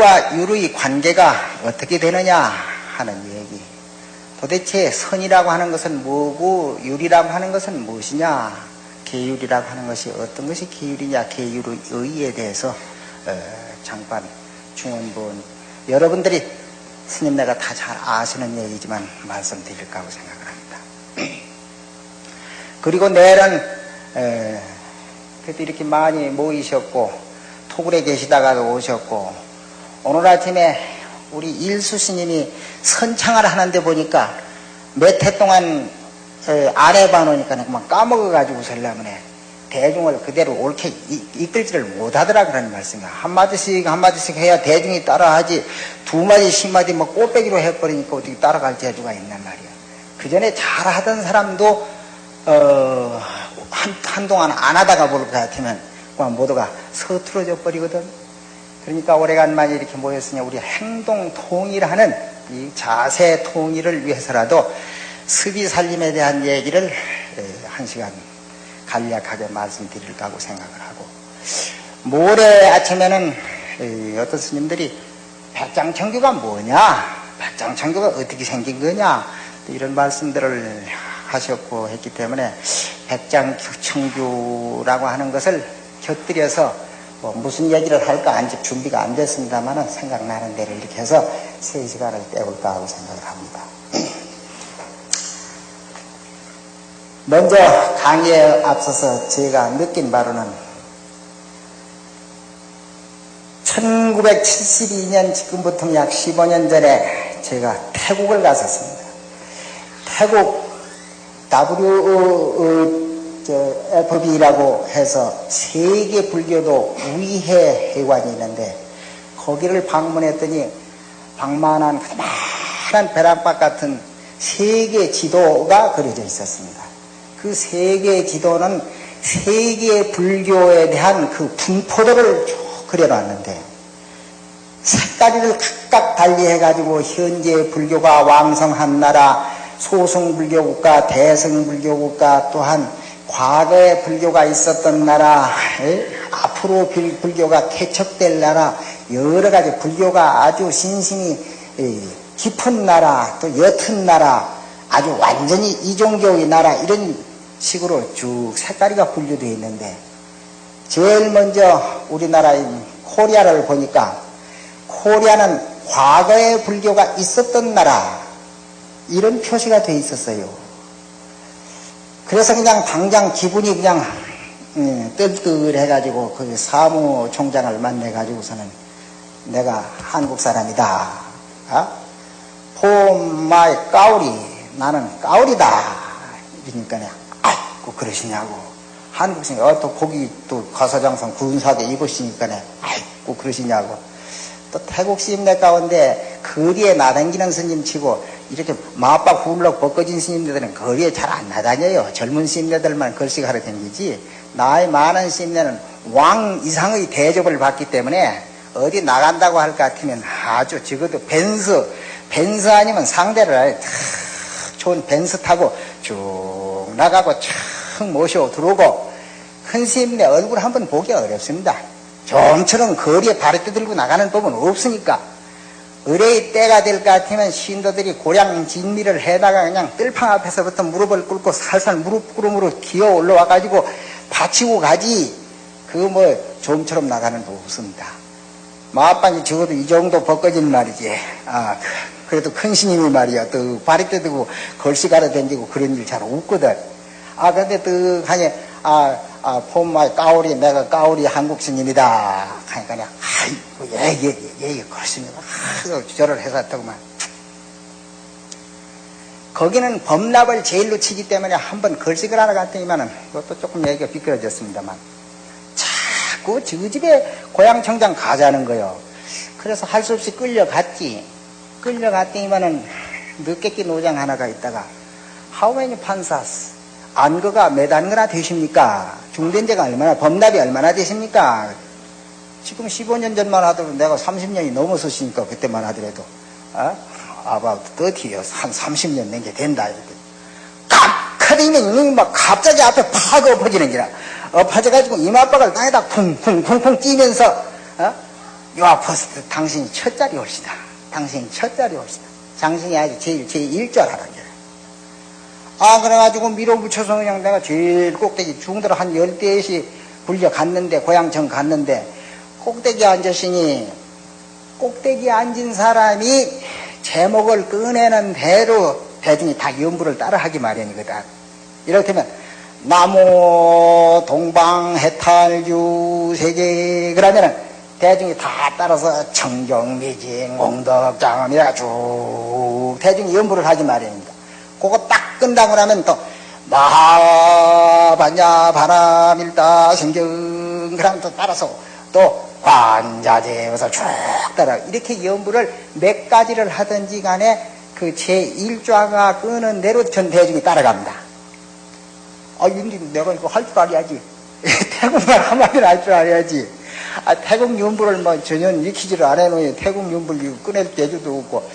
선과 율의 관계가 어떻게 되느냐 하는 얘기. 도대체 선이라고 하는 것은 뭐고 율이라고 하는 것은 무엇이냐, 계율이라고 하는 것이 어떤 것이 계율이냐, 계율의 의의에 대해서 잠깐 중원본 여러분들이 스님 내가 다 잘 아시는 얘기지만 말씀드릴까 하고 생각을 합니다. 그리고 내일은 그래도 이렇게 많이 모이셨고 토굴에 계시다가도 오셨고 오늘 아침에 우리 일수 스님이 선창을 하는데 보니까 몇 해 동안 안 해봐놓으니까 그만 까먹어가지고 설라문에 대중을 그대로 옳게 이끌지를 못하더라 그런 말씀이야. 한마디씩 해야 대중이 따라하지 두 마디, 10마디 뭐 꽃배기로 해버리니까 어떻게 따라갈 재주가 있단 말이야. 그 전에 잘하던 사람도 한동안 안 하다가 볼 것 같으면 그만 모두가 서투러져 버리거든. 그러니까 오래간만에 이렇게 모였으니 우리 행동 통일하는 이 자세 통일을 위해서라도 습의 살림에 대한 얘기를 한 시간 간략하게 말씀드릴까 하고 생각을 하고, 모레 아침에는 어떤 스님들이 백장청규가 뭐냐, 백장청규가 어떻게 생긴 거냐 이런 말씀들을 하셨고 했기 때문에 백장청규라고 하는 것을 곁들여서 뭐 무슨 얘기를 할까 아직 준비가 안 됐습니다만 생각나는 대로 이렇게 해서 3시간을 때울까 하고 생각을 합니다. 먼저 강의에 앞서서 제가 느낀 바로는 1972년 지금부터 약 15년 전에 제가 태국을 갔었습니다. 태국 FB라고 해서 세계 불교도 위해 회관이 있는데 거기를 방문했더니 방만한 가만한 벼락박 같은 세계 지도가 그려져 있었습니다. 그 세계 지도는 세계 불교에 대한 그 분포도를 쭉 그려놨는데 색깔을 각각 달리 해가지고 현재 불교가 왕성한 나라, 소승불교국가, 대승불교국가, 또한 과거에 불교가 있었던 나라, 앞으로 불교가 개척될 나라, 여러 가지 불교가 아주 신심이 깊은 나라, 또 옅은 나라, 아주 완전히 이종교의 나라, 이런 식으로 쭉 색깔이가 분류되어 있는데 제일 먼저 우리나라인 코리아를 보니까 코리아는 과거에 불교가 있었던 나라, 이런 표시가 되어 있었어요. 그래서 그냥 당장 기분이 그냥 뜰뜰해가지고 그 사무총장을 만나가지고서는 내가 한국 사람이다. 폼마이 까우리, 나는 까우리다. 이러니까 아이고 그러시냐고. 한국 생각 또 거기 또 가사장성 군사대 입으시니까 아이고 그러시냐고. 또 태국 스님네 가운데 거리에 나다니는 스님치고 이렇게 마빡 훌럭 벗겨진 스님들은 거리에 잘 안 나다녀요. 젊은 스님들만 걸씩 하러 다니지 나이 많은 스님들은 왕 이상의 대접을 받기 때문에 어디 나간다고 할 것 같으면 아주 적어도 벤스 아니면 상대를 좋은 벤스 타고 쭉 나가고 촥 모셔 들어오고, 큰 스님네 얼굴 한번 보기 어렵습니다. 좀처럼 거리에 바리떼 들고 나가는 법은 없으니까 의뢰의 때가 될 것 같으면 신도들이 고량 진미를 해다가 그냥 뜰팡 앞에서부터 무릎을 꿇고 살살 무릎 꿇음으로 기어 올라와가지고 받치고 가지, 그거 뭐 좀처럼 나가는 법 없습니다. 마빵이 적어도 이 정도 벗겨진 말이지. 그래도 큰 스님이 말이야 또 바리떼 들고 걸씨가러 댕기고 그런 일 잘 없거든. 근데 또 하니 폼마이 까오리, 내가 까오리 한국 스님이다 하니까 그냥 아이고 예 그렇습니다. 절을 해놨더구만. 거기는 범납을 제일로 치기 때문에 한번 걸식을 하러 갔더니만은 그것도 조금 얘기가 비껴졌습니다만 자꾸 저 집에 고향청장 가자는 거요. 그래서 할 수 없이 끌려갔더니만은 늦게끼 노장 하나가 있다가 How many 판사스? 안거가 몇 안거나 되십니까? 중된죄가 얼마나, 범납이 얼마나 되십니까? 지금 15년 전만 하더라도 내가 30년이 넘었으니까 그때만 하더라도 about 30years, 한 30년 낸 게 된다 이랬더니 깍하더니 이놈이 막 갑자기 앞에 팍 엎어지는 기라. 엎어져가지고 이마박을 땅에다 쿵쿵쿵쿵 뛰면서 요 앞에서 당신이 첫 자리 올시다. 당신이 첫 자리 올시다. 당신이 아주 제일 일절하는 거야. 그래가지고 밀어붙여서 그냥 내가 제일 꼭대기 중들 한 10대씩 불려갔는데, 고향청 갔는데, 꼭대기에 앉으시니, 꼭대기에 앉은 사람이 제목을 꺼내는 대로 대중이 다 연부를 따라하기 마련이거든. 이렇다면, 나무 동방해탈주 세계, 그러면은 대중이 다 따라서 청정미진, 공덕장엄이라 쭉 대중이 연부를 하기 마련입니다. 그거 딱 끝나고 나면 또 마하반야 바람일다 생경, 그러면 또 따라서 또 관자재에서 쭉 따라 이렇게 연부를 몇 가지를 하든지 간에 그 제1좌가 끄는 대로 전 대중이 따라갑니다. 윤디 내가 이거 할 줄 알아야지. 태국말 한마디를 할 줄 알아야지. 태국 연부를 뭐 전혀 익히지를 안 해놓으니 태국 연부를 꺼낼 재주도 없고,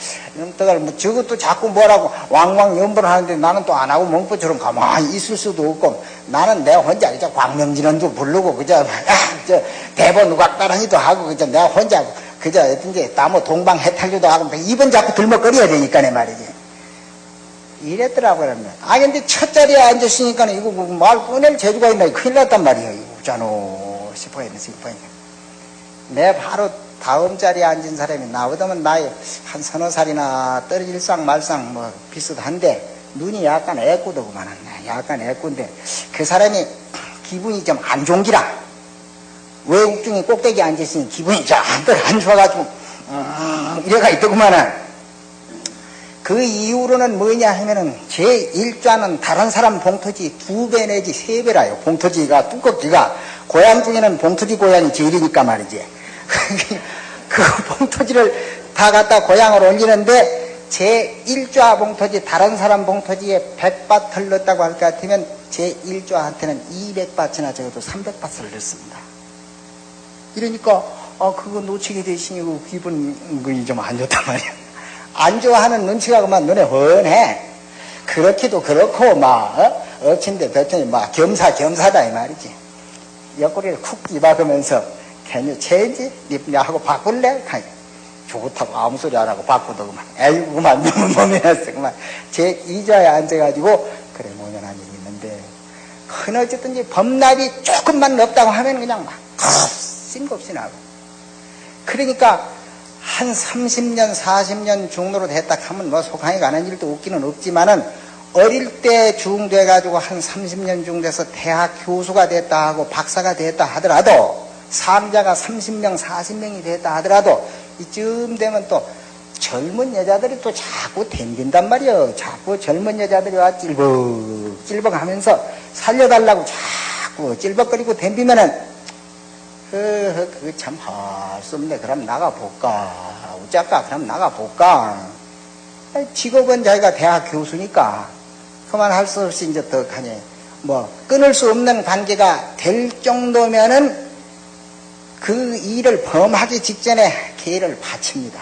저것도 자꾸 뭐라고 왕왕 연부를 하는데 나는 또 안 하고 멍포처럼 가만히 있을 수도 없고, 나는 내가 혼자 그저 광명진원도 부르고, 그저, 대본 우각따랑이도 하고, 그저 내가 혼자 그저 어떤지 나무 동방해탈주도 하고, 입은 자꾸 들먹거려야 되니까, 내 말이지. 이랬더라고요. 근데 첫 자리에 앉았으니까 이거 말 꺼낼 재주가 있나, 큰일 났단 말이에요. 이거 싶어야 돼. 내 바로 다음 자리에 앉은 사람이 나보다는 나이 한 서너 살이나 떨어질상 말상 뭐 비슷한데, 눈이 약간 애꾸더구만. 약간 애꾸인데, 그 사람이 기분이 좀 안 좋은 기라. 외국 중에 꼭대기에 앉았으니 기분이 좀 안 좋아가지고, 이래가 있더구만은. 그 이후로는 뭐냐 하면은, 제1좌는 다른 사람 봉토지 2배 내지 3배라요. 봉토지가, 두껍기가. 고향 중에는 봉토지 고향이 제일이니까 말이지. 그 봉토지를 다 갖다 고향으로 옮기는데, 제1좌 봉토지, 다른 사람 봉토지에 100밭을 넣었다고 할 것 같으면, 제1좌한테는 200밭이나 적어도 300밭을 넣습니다. 이러니까, 그거 놓치게 되시니 기분이 좀 안 좋단 말이야. 안 좋아하는 눈치가 그만 눈에 훤해. 그렇기도 그렇고, 어친데 덕친데, 겸사다, 이 말이지. 옆구리를 쿡 입어가면서, 괜히 체인지? 하고 바꿀래? 좋다고 아무 소리 안 하고 바꾸더구만. 에이구, 그만, 너무 몸이었어. 그만. 제2자에 앉아가지고, 그래, 모년한 일이 있는데, 어쨌든지 법납이 조금만 없다고 하면 그냥 씀겁시 나고. 그러니까, 한 30년, 40년 중로로 됐다 하면 속항이 가는 일도 없기는 없지만은, 어릴 때 중돼가지고 한 30년 중 돼서 대학 교수가 됐다 하고 박사가 됐다 하더라도, 삼자가 30명, 40명이 됐다 하더라도, 이쯤 되면 또 젊은 여자들이 또 자꾸 댕긴단 말이요. 자꾸 젊은 여자들이 와 찔벅 하면서 살려달라고 자꾸 찔벅거리고 댕기면은, 그거 참 할 수 없네. 그럼 나가볼까? 어쩔까? 그럼 나가볼까? 직업은 자기가 대학 교수니까 그만 할 수 없이 이제 더 가니, 끊을 수 없는 관계가 될 정도면은 그 일을 범하기 직전에 계를 바칩니다.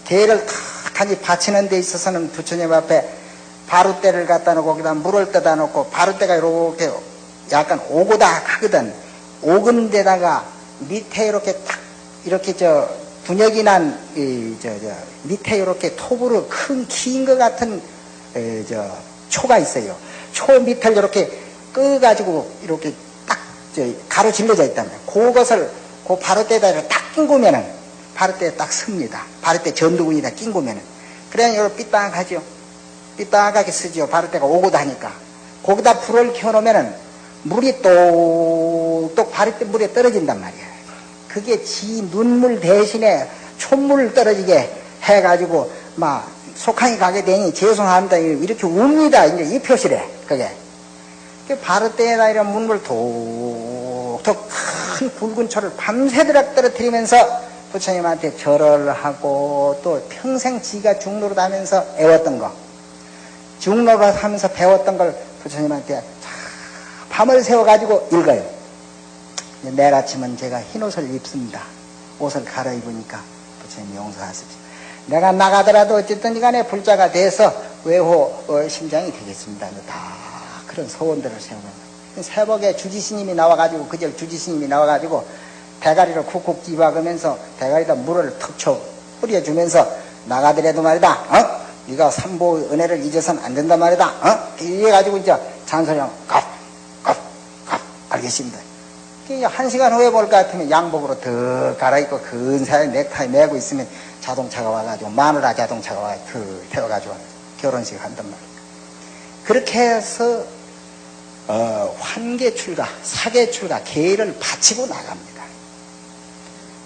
계를 탁하니 바치는 데 있어서는 부처님 앞에 바루대를 갖다 놓고 거기다 물을 떠다 놓고, 바루대가 이렇게 약간 오고다 하거든. 오근 데다가 밑에 이렇게 딱 이렇게 분역이 난 밑에 이렇게 톱으로 큰 긴 것 같은 초가 있어요. 초 밑을 이렇게 끄가지고 이렇게 딱 가로질러져 있다면, 그것을 그 바로대에다 딱 낀고면은 바로대에 딱 섭니다. 바로대 전두근이다 낀고면은. 그래야 이렇게 삐딱하죠. 삐딱하게 쓰죠. 바로대가 오고다 하니까. 거기다 불을 켜놓으면은 물이 똑똑 바로대 물에 떨어진단 말이야. 그게 지 눈물 대신에 촛물 떨어지게 해가지고 속항이 가게 되니 죄송합니다 이렇게 웁니다. 이제 이 표시래. 그게 바로대에다 이런 문물 톡톡 큰 굵은 초를 밤새도록 떨어뜨리면서 부처님한테 절을 하고, 또 평생 지가 중로로 다면서 애웠던 거, 중로로 하면서 배웠던 걸 부처님한테 밤을 새워가지고 읽어요. 내일 아침은 제가 흰 옷을 입습니다. 옷을 갈아입으니까 부처님 용서하십시오. 내가 나가더라도 어쨌든 간에 불자가 돼서 외호 심장이 되겠습니다. 다 그런 소원들을 세우는, 새벽에 주지스님이 나와가지고, 그절 주지스님이 나와가지고 대가리를 쿡쿡 집어가면서 대가리에다 물을 턱 쳐 뿌려주면서 나가더라도 말이다. 네가 삼보 은혜를 잊어서는 안 된단 말이다. 이래가지고 이제 잔소리하고 값 알겠습니다. 한 시간 후에 볼 것 같으면 양복으로 더 갈아입고 근사하게 넥타이 매고 있으면 자동차가 와가지고 마누라 자동차가 와가지고 더 태워가지고 결혼식 한단 말이에요. 그렇게 해서 환계 출가, 사계 출가, 계를 바치고 나갑니다.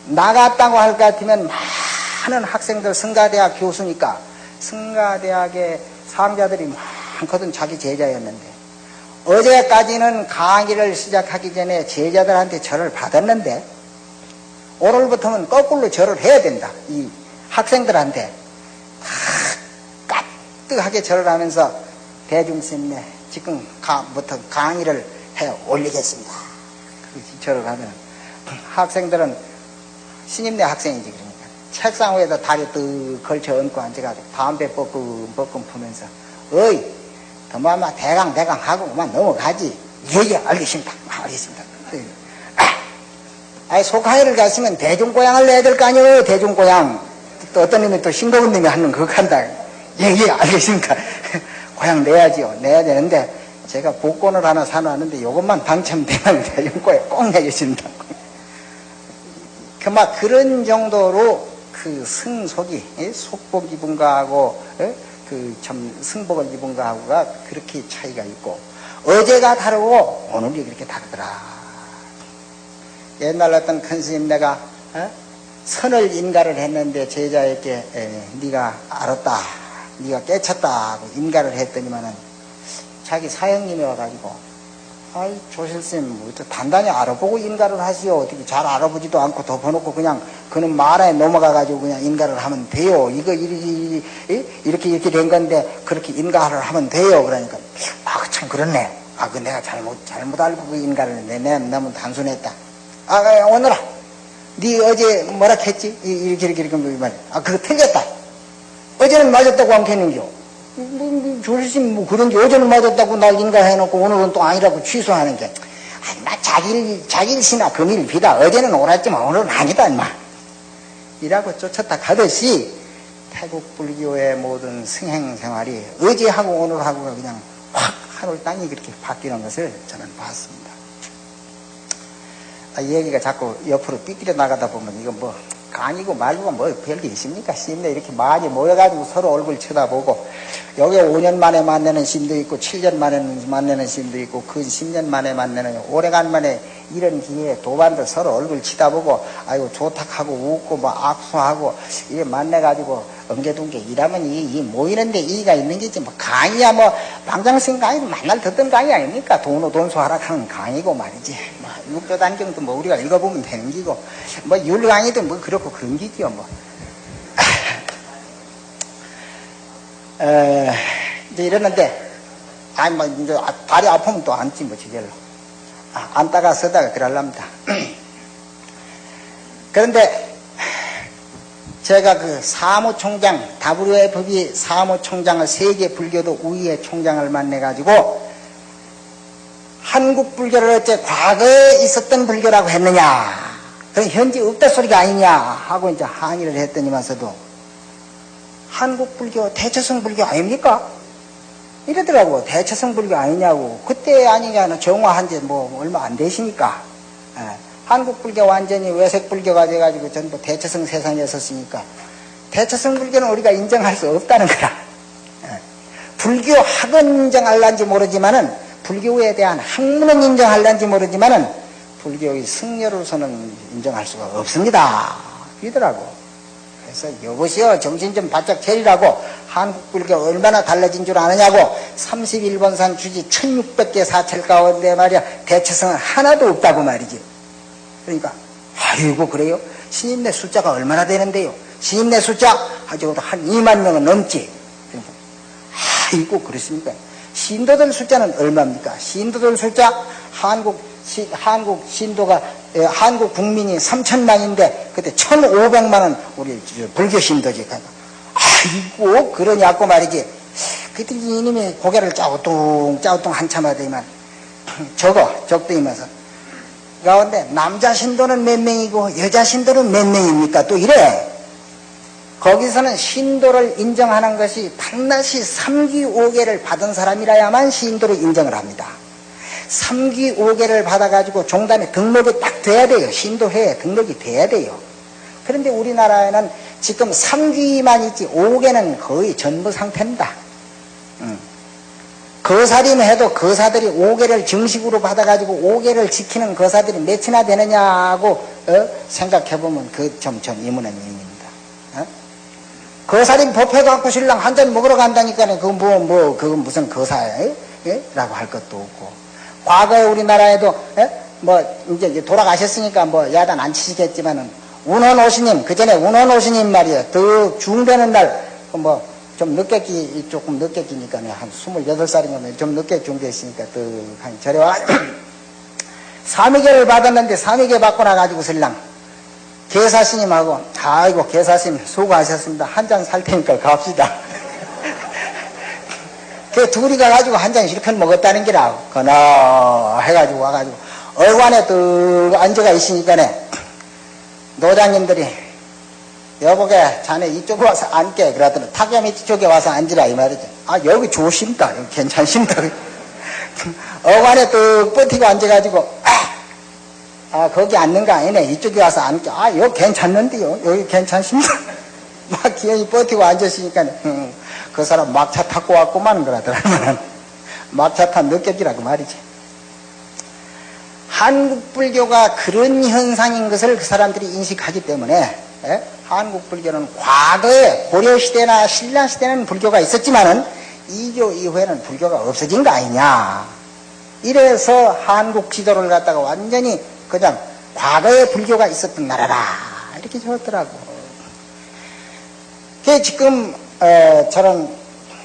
나갔다고 할 것 같으면 많은 학생들, 성가대학 교수니까 성가대학의 상자들이 많거든. 자기 제자였는데 어제까지는 강의를 시작하기 전에 제자들한테 절을 받았는데 오늘부터는 거꾸로 절을 해야 된다. 이 학생들한테 다 까뜩하게 절을 하면서 대중스님네 지금부터 강의를 해 올리겠습니다. 절을 하면 학생들은 신임내 학생이지. 그러니까 책상 위에다 다리 뜩 걸쳐 얹고 앉아가지고 담배 뻐끔뻐끔 pu면서 어이 더마마 대강 하고 그만 넘어가지. 예 알겠습니다. 알겠습니다. 속하회를 갔으면 대중고향을 내야 될 거 아니에요. 대중고향. 또 어떤 놈이 또 싱거운 놈이 하는 그거 한다. 예 알겠습니다. 고향 내야지요. 내야 되는데 제가 복권을 하나 사놨는데 요것만 당첨되면 대중고향 꼭 내주신다. 그런 정도로 그 승속이 속복 입은 거하고 그 참 승복을 입은 거하고가 그렇게 차이가 있고 어제가 다르고 오늘이 그렇게 다르더라. 옛날 어떤 큰 스님네가 선을 인가를 했는데 제자에게 네가 알았다, 네가 깨쳤다 하고 인가를 했더니만은 자기 사형님이 와가지고 아이 조실스님 단단히 알아보고 인가를 하시오. 어떻게 잘 알아보지도 않고 덮어놓고 그냥 그는 말에 넘어가가지고 그냥 인가를 하면 돼요. 이거 이렇게 된 건데 그렇게 인가를 하면 돼요. 그러니까 참 그렇네. 그 내가 잘못 알고 그 인가를 했네. 내가 너무 단순했다. 오늘아 네 어제 뭐라 했지? 이렇게 말이야. 그거 틀렸다. 어제는 맞았다고 안 했는겨. 조실스님 그런지 어제는 맞았다고 날 인가해놓고 오늘은 또 아니라고 취소하는 게 나 자길시나 금일비다. 어제는 옳았지만 오늘은 아니다 인마 이라고 쫓았다 가듯이 태국 불교의 모든 승행생활이 어제하고 오늘하고가 그냥 확 하늘 땅이 그렇게 바뀌는 것을 저는 봤습니다. 이 얘기가 자꾸 옆으로 삐뚤어 나가다 보면 이거 뭐 강이고 말고 뭐 별게 있습니까? 스님네 이렇게 많이 모여가지고 서로 얼굴 쳐다보고 여기 5년 만에 만나는 스님도 있고 7년 만에 만나는 스님도 있고 근 10년 만에 만나는 오래간만에 이런 기회에 도반들 서로 얼굴 치다보고 아이고 좋다하고 웃고 뭐 악수하고 이게 만나가지고 엉개둔게 이라면 이 모이는데 이의가 있는 게지 뭐 강의야 뭐 방장스님 강의도 만날 듣던 강의 아닙니까? 돈수하락하는 강의고 말이지 뭐 육조단경도 뭐 우리가 읽어보면 되는 기고 뭐 율강의도 뭐 그렇고 그런 기지요 뭐 이제 이러는데 뭐 이제 다리 아프면 또 앉지 뭐 저절로 앉다가 서다가 그럴랍니다. 그런데 제가 그 사무총장 WFB 사무총장을 세계 불교도 우위의 총장을 만나가지고 한국 불교를 어째 과거에 있었던 불교라고 했느냐 그럼 현재 없다 소리가 아니냐 하고 이제 항의를 했더니만서도 한국 불교 대처성 불교 아닙니까? 이러더라고. 대처성 불교 아니냐고. 그때 아니냐는 정화한 지 뭐 얼마 안 되시니까 한국 불교 완전히 외색 불교가 돼가지고 전부 대처성 세상에 섰으니까 대처성 불교는 우리가 인정할 수 없다는 거라. 불교 학은 인정할란지 모르지만은 불교에 대한 학문은 인정할란지 모르지만은 불교의 승려로서는 인정할 수가 없습니다. 이러더라고. 그래서 여보시오 정신 좀 바짝 차리라고 한국 불교 얼마나 달라진 줄 아느냐고 31번산 주지 1600개 사찰 가운데 말이야 대처성은 하나도 없다고 말이지. 그러니까 아이고 그래요? 신임내 숫자가 얼마나 되는데요? 신임내 숫자 아직도 한 2만 명은 넘지. 그러니까 아이고 그렇습니까? 신도들 숫자는 얼마입니까? 신도들 숫자 한국 신도가 한국 국민이 3천만인데 그때 1,500만은 우리 불교 신도지. 아이고 그러냐고 말이지. 그때 이놈이 고개를 짜오뚱 한참 하더니만 적더니면서 가운데 남자 신도는 몇 명이고 여자 신도는 몇 명입니까? 또 이래. 거기서는 신도를 인정하는 것이 반드시 3기 5개를 받은 사람이라야만 신도를 인정을 합니다. 3기 5개를 받아가지고 종단에 등록이 딱 돼야 돼요. 신도회에 등록이 돼야 돼요. 그런데 우리나라에는 지금 3기만 있지 5개는 거의 전부 상태입니다. 거사림 해도 거사들이 5개를 정식으로 받아가지고 5개를 지키는 거사들이 몇이나 되느냐고 생각해보면 그 좀 이문은 일입니다. 거사림 법회 갖고 신랑 한 잔 먹으러 간다니까는 그건 무슨 거사야? 라고 할 것도 없고. 과거에 우리나라에도 이제 돌아가셨으니까 야단 안 치시겠지만은 운원오시님, 그 전에 운원오시님 말이에요. 더 중되는 날 좀 조금 늦게 끼니까 한 28살인가 좀 늦게 중대했으니까 한 절에 와 삼위계를 받았는데 삼위계 받고 나가지고 신랑 계사스님하고 아이고 계사스님 수고하셨습니다. 한 잔 살 테니까 갑시다. 그 둘이 가가지고 한 잔 실컷 먹었다는 기라 거나 해가지고 와가지고 얼관에 또 앉아가 있으니까네 노장님들이 여보게 자네 이쪽에 와서 앉게 그러더니 탁야 밑쪽에 와서 앉으라 이 말이지. 아 여기 좋습니다. 여기 괜찮습니다. 어관에 또 버티고 앉아가지고 거기 앉는 거 아니네. 이쪽에 와서 앉게. 여기 괜찮는데요. 여기 괜찮습니다. 막 기어이 버티고 앉았으니까 그 사람 막차 타고 왔구만 그러더라고요. 막차 탄 느껴지라고 말이지. 한국 불교가 그런 현상인 것을 그 사람들이 인식하기 때문에 한국 불교는 과거에 고려시대나 신라시대는 불교가 있었지만은 이교 이후에는 불교가 없어진 거 아니냐. 이래서 한국 지도를 갖다가 완전히 그냥 과거에 불교가 있었던 나라라 이렇게 적었더라고. 지금 저는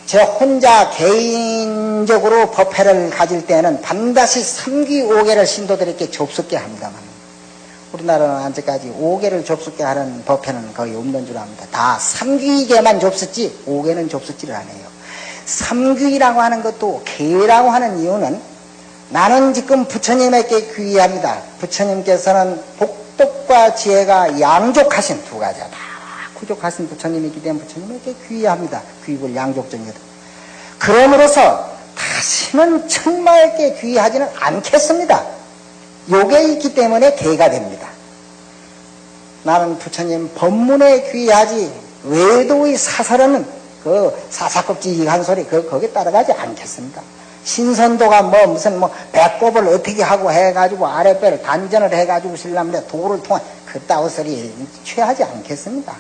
제 혼자 개인적으로 법회를 가질 때는 반드시 3기 5개를 신도들에게 접속게 합니다만 우리나라는 아직까지 5개를 접속게 하는 법회는 거의 없는 줄 압니다. 다 3기계만 접속지 5개는 접속지를 안 해요. 3기라고 하는 것도 개라고 하는 이유는 나는 지금 부처님에게 귀의합니다. 부처님께서는 복덕과 지혜가 양족하신 두 가지다. 부족하신 부처님이기 때문에 부처님에게 귀의합니다. 귀입을 양족정이다. 그러므로서 다시는 천마에게 귀의하지는 않겠습니다. 요게 있기 때문에 개가 됩니다. 나는 부처님 법문에 귀의하지 외도의 사설은 그 사사껍질한 소리 거기에 따라가지 않겠습니다. 신선도가 무슨 배꼽을 어떻게 하고 해가지고 아랫배를 단전을 해가지고 신라면에 도를 통한 그따위 소리 취하지 않겠습니다.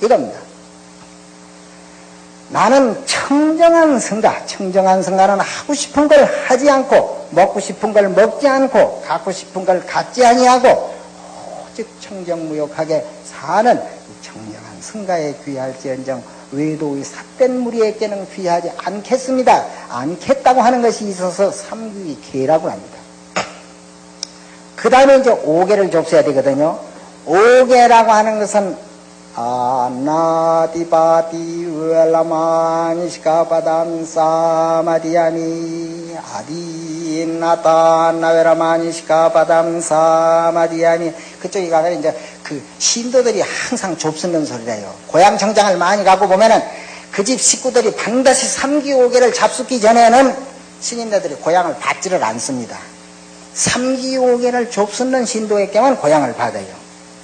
이겁니다. 나는 청정한 성가, 청정한 성가는 하고 싶은 걸 하지 않고 먹고 싶은 걸 먹지 않고 갖고 싶은 걸 갖지 아니하고 오직 청정무욕하게 사는 이 청정한 성가에 귀할지언정 외도의 삿된 무리에게는 귀하지 않겠습니다. 않겠다고 하는 것이 있어서 삼귀 개라고 합니다. 그 다음에 이제 5개를 접수해야 되거든요. 5개라고 하는 것은 나디바디 웰라마니시카바담 사마디아니 아디나타 나웰라마니시카바담 사마디아니 그쪽에 가면 이제 그 신도들이 항상 좁쓰는 소리래요. 고향 청장을 많이 가고 보면은 그 집 식구들이 반드시 3기 5개를 잡숫기 전에는 신인네들이 고향을 받지를 않습니다. 3기 5개를 좁쓰는 신도에게만 고향을 받아요.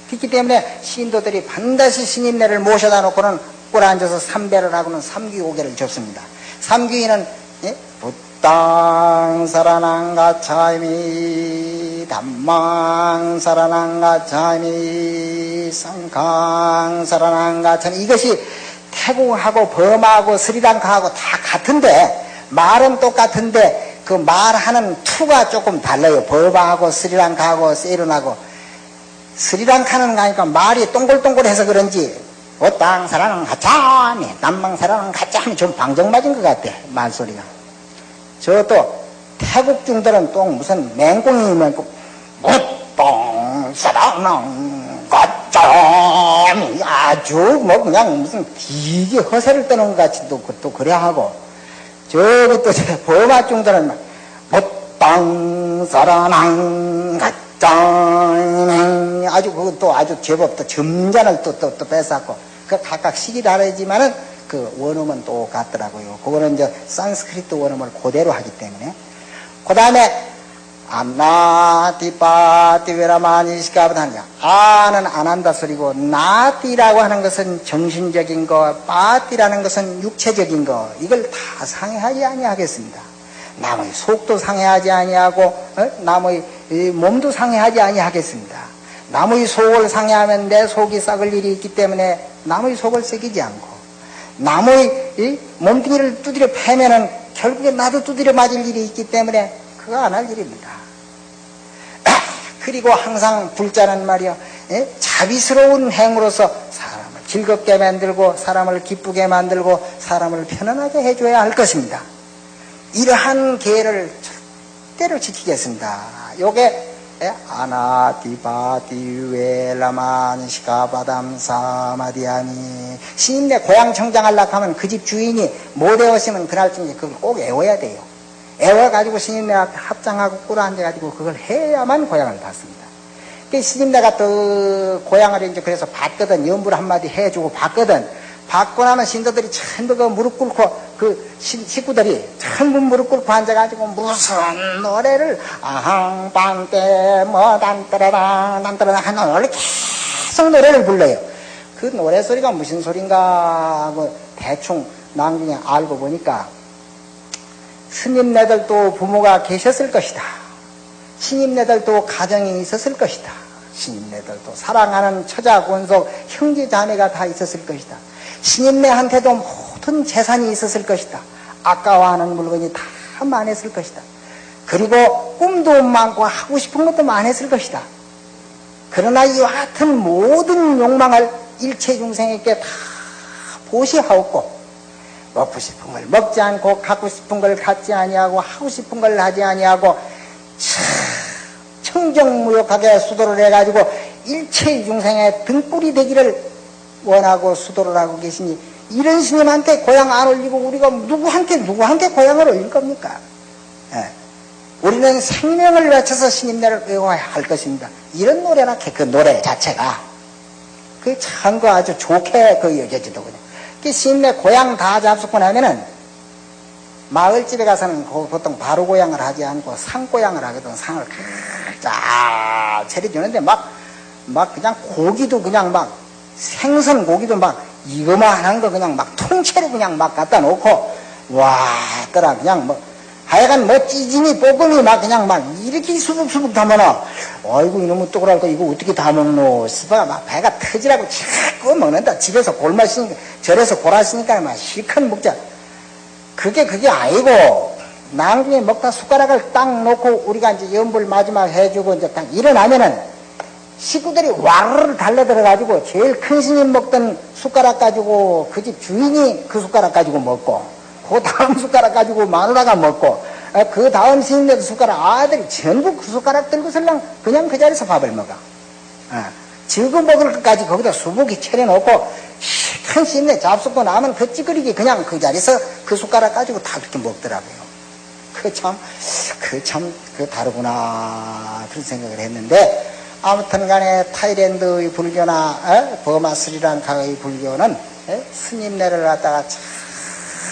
그렇기 때문에 신도들이 반드시 신인네를 모셔다 놓고는 꿇어앉아서 삼배를 하고는 3기 5개를 줬습니다. 3기는 부땅 사라낭가차미 담망 사라낭가차미 상강 사라낭가차미 이것이 태국하고 범하고 스리랑카하고 다 같은데 말은 똑같은데 그 말하는 투가 조금 달라요. 범하고 스리랑카하고 세일런하고 스리랑카는 가니까 말이 동글동글해서 그런지 땅 사라는 가짜미 남방 사라는 가짜미 좀 방정 맞은 것 같아 말소리가. 저 또 태국 중들은 또 무슨 맹꽁이면 땅 사라는 가짜미 아주 그냥 무슨 되게 허세를 떠는 것 같이 또 그래 하고 저기 또 버마 중들은 땅 사라는 가짜 짱 아주 그것도 아주 제법 또 점잔을 또 뺐었고 그 각각 시기 다르지만은 그 원음은 똑같더라고요. 그거는 이제 산스크리트 원음을 그대로 하기 때문에. 그 다음에 안나띠빠띠베라마니시카부터 하는 거야. 아는 안 한다 소리고, 나띠라고 하는 것은 정신적인 거, 빠띠라는 것은 육체적인 거, 이걸 다 상해하지 아니하겠습니다. 남의 속도 상해하지 아니하고, 남의 몸도 상해하지 아니하겠습니다. 남의 속을 상해하면 내 속이 썩을 일이 있기 때문에 남의 속을 썩이지 않고, 남의 몸뚱이를 두드려 패면은 결국에 나도 두드려 맞을 일이 있기 때문에 그거 안 할 일입니다. 그리고 항상 불자는 말이요, 자비스러운 행으로서 사람을 즐겁게 만들고 사람을 기쁘게 만들고 사람을 편안하게 해줘야 할 것입니다. 이러한 계를 절대로 지키겠습니다. 요게 아나티바티웨라만 시카바담 사마디아니. 스님네 고향 청장하려고 하면 그 집 주인이 못 외웠으면 그날쯤에 그걸 꼭 외워야 돼요. 애워가지고 스님네 앞에 합장하고 꿇어앉아가지고 그걸 해야만 고향을 받습니다. 그 스님네가 또 고향을 이제 그래서 받거든. 연불 한마디 해주고 받거든. 받고 나면 신도들이 전부 그 무릎 꿇고 그 식구들이 전부 무릎 꿇고 앉아가지고 무슨 노래를 아항빵때 뭐 단따라당 단따라당 하는 노래를 계속 노래를 불러요. 그 노래 소리가 무슨 소린가 하고 대충 나중에 알고 보니까 스님네들도 부모가 계셨을 것이다. 스님네들도 가정이 있었을 것이다. 스님네들도 사랑하는 처자, 권속, 형제, 자매가 다 있었을 것이다. 스님네한테도 모든 재산이 있었을 것이다. 아까워하는 물건이 다 많았을 것이다. 그리고 꿈도 많고 하고 싶은 것도 많았을 것이다. 그러나 이와 같은 모든 욕망을 일체 중생에게 다 보시하옵고 먹고 싶은 걸 먹지 않고 갖고 싶은 걸 갖지 아니하고 하고 싶은 걸 하지 아니하고 청정무역하게 수도를 해가지고 일체 중생의 등불이 되기를 원하고 수도를 하고 계시니 이런 스님한테 고향 안 올리고 우리가 누구한테 고향을 올릴 겁니까? 예. 우리는 생명을 바쳐서 스님네를 외워야 할 것입니다. 이런 노래나 그 노래 자체가 그 참 거 아주 좋게 그 여겨지더군요. 스님네 고향 다 잡수고 나면은 마을집에 가서는 보통 바로 고향을 하지 않고 상 고향을 하거든. 상을 쫙 차려주는데 막 그냥 고기도 그냥 막 생선 고기도 막 이거만한 거 그냥 막 통째로 그냥 막 갖다 놓고 와더라 그냥 뭐 하여간 뭐 찌짐이 볶음이 막 그냥 막 이렇게 수북수북 담아놔. 아이고 이놈의 또그랄 거 이거 어떻게 다 먹노 싶어가 막 배가 터지라고 자꾸 먹는다. 집에서 골마시니까 절에서 골았으니까 막 실컷 먹자. 그게 아니고 나중에 먹다 숟가락을 딱 놓고 우리가 이제 연불 마지막 해주고 이제 딱 일어나면은 식구들이 와르르 달려들어가지고 제일 큰 스님 먹던 숟가락 가지고 그 집 주인이 그 숟가락 가지고 먹고 그 다음 숟가락 가지고 마누라가 먹고 그 다음 스님네도 숟가락 아들이 전부 그 숟가락 들고서랑 그냥 그 자리에서 밥을 먹어. 지금 먹을 것까지 거기다 수북이 차려놓고 큰 스님네 잡수고 나면 그 찌그리기 그냥 그 자리에서 그 숟가락 가지고 다 그렇게 먹더라고요. 그 다르구나 그런 생각을 했는데 아무튼 간에 타일랜드의 불교나 버마 스리랑카의 불교는 스님네를 갖다가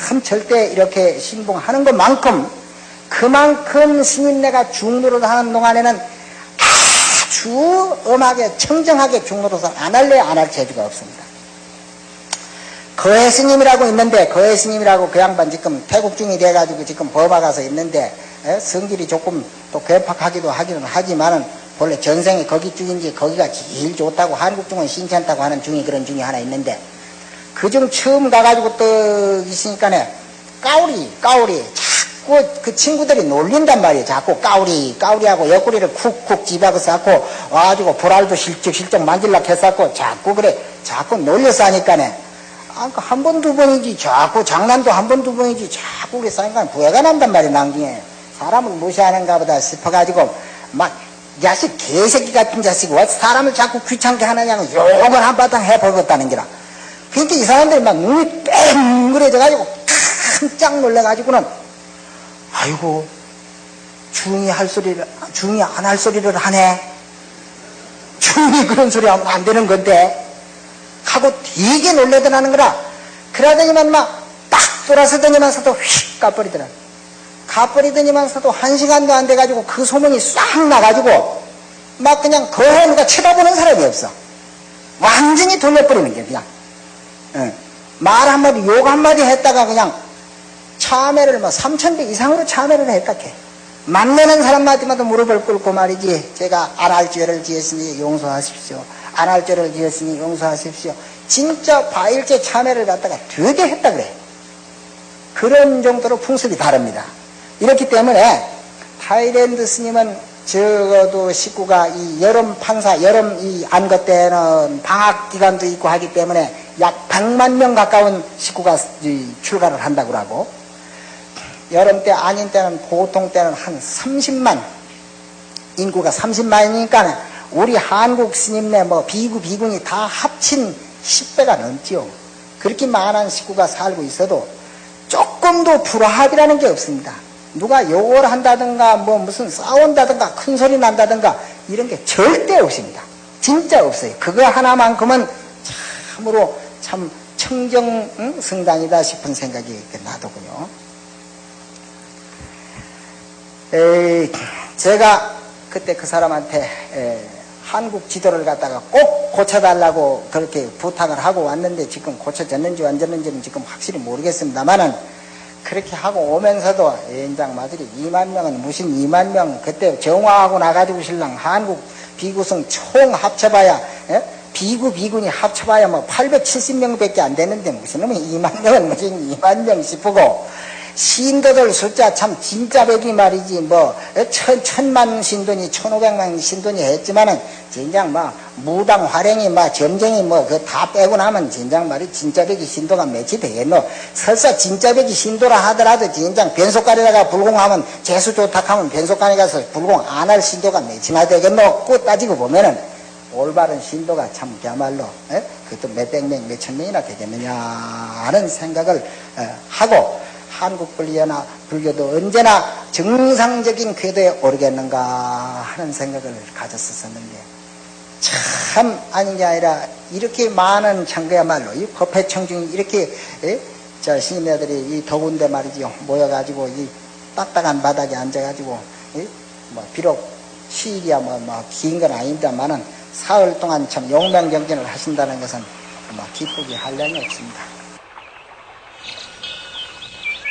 참 절대 이렇게 신봉하는 것만큼 그만큼 스님네가 중노릇 하는 동안에는 아주 엄하게 청정하게 중노릇을 안 할래 안 할 재주가 없습니다. 거해 스님이라고 있는데 거해 스님이라고 그 양반 지금 태국 중이 돼가지고 지금 버마 가서 있는데 성질이 조금 또 괴팍하기도 하기는 하지만은 본래 전생에 거기 중인지 거기가 제일 좋다고 한국 중은 신찮다고 하는 중이 그런 중이 하나 있는데 그중 처음 가가지고 또 있으니까네 까우리 자꾸 그 친구들이 놀린단 말이에요. 자꾸 까우리하고 옆구리를 쿡쿡 집어서 갖고 와가지고 보랄도 실쩍 만질락 했었고 자꾸 놀려서 하니까네 한 번 두 번이지 자꾸 장난도 한 번 두 번이지 자꾸 그래서 하니까 부해가 난단 말이에요. 나중에 사람을 무시하는가 보다 싶어가지고 막 자식 개새끼 같은 자식이 왜 사람을 자꾸 귀찮게 하느냐고 욕을 한바탕 해버렸다는 기라. 그러니까 이 사람들이 막 눈이 뺑그레져가지고 깜짝 놀래가지고는 아이고 중이 안 할 소리를 하네. 충분히 그런 소리 하면 안 되는 건데 하고 되게 놀래더라는 거라. 그러더니만 막 딱 돌아서더니만서도 휙 가버리더라. 가버리더니만서도 1시간도 안 돼가지고 그 소문이 싹 나가지고 막 그냥 거해 누가 쳐다보는 사람이 없어. 완전히 돌려버리는 게 그냥. 말 한마디 욕 한마디 했다가 그냥 참회를 뭐 3,000배 이상으로 참회를 했다 해. 만나는 사람마디마다 무릎을 꿇고 말이지. 제가 안 할 죄를 지었으니 용서하십시오. 안 할 죄를 지었으니 용서하십시오. 진짜 바일제 참회를 갖다가 되게 했다 그래. 그런 정도로 풍습이 다릅니다. 이렇기 때문에 타일랜드 스님은 적어도 식구가 이 여름 판사, 여름 이 안거 때는 방학 기간도 있고 하기 때문에 약 100만 명 가까운 식구가 출가를 한다고 하고, 여름 때 아닌 때는 보통 때는 한 30만, 인구가 30만이니까 우리 한국 스님네 뭐 비구, 비군이 다 합친 10배가 넘지요. 그렇게 많은 식구가 살고 있어도 조금도 불화합이라는 게 없습니다. 누가 욕을 한다든가 뭐 무슨 싸운다든가 큰 소리 난다든가 이런 게 절대 없습니다. 진짜 없어요. 그거 하나만큼은 참으로 참 청정 성당이다 싶은 생각이 나더군요. 제가 그때 그 사람한테 한국 지도를 갖다가 꼭 고쳐달라고 그렇게 부탁을 하고 왔는데 지금 고쳐졌는지 안 졌는지는 지금 확실히 모르겠습니다만은, 그렇게 하고 오면서도 연장마들이 2만 명은 무슨 2만 명, 그때 정화하고 나가지고 신랑 한국 비구성 총 합쳐봐야 비구 비군이 합쳐봐야 뭐 870명밖에 안 되는데 무슨 놈이 2만 명은 무슨 2만 명 싶고, 신도들 숫자 참 진짜 백이 말이지 뭐 천만 신도니 1,500만 신도니 했지만은 진작 뭐 무당 활행이 뭐 점쟁이 뭐 그 다 빼고 나면 진작 말이 진짜 백이 신도가 몇이 되겠노. 설사 진짜 백이 신도라 하더라도 진작 변속가리다가 불공하면 재수 좋다하면 변속가리 가서 불공 안 할 신도가 몇이나 되겠노. 그 따지고 보면은 올바른 신도가 참 그야말로 그것도 몇백 명 몇천 명이나 되겠느냐 하는 생각을 하고, 한국 불교도 언제나 정상적인 궤도에 오르겠는가 하는 생각을 가졌었는데, 참 아닌 게 아니라 이렇게 많은 참그야말로 이 법회청중이 이렇게 저 스님네들이 이 더운데 말이죠 모여가지고 이 딱딱한 바닥에 앉아가지고 뭐 비록 시일이야 뭐 긴 건 아닙니다만은 사흘 동안 참 용맹정진을 하신다는 것은 뭐 기쁘게 할 량이 없습니다.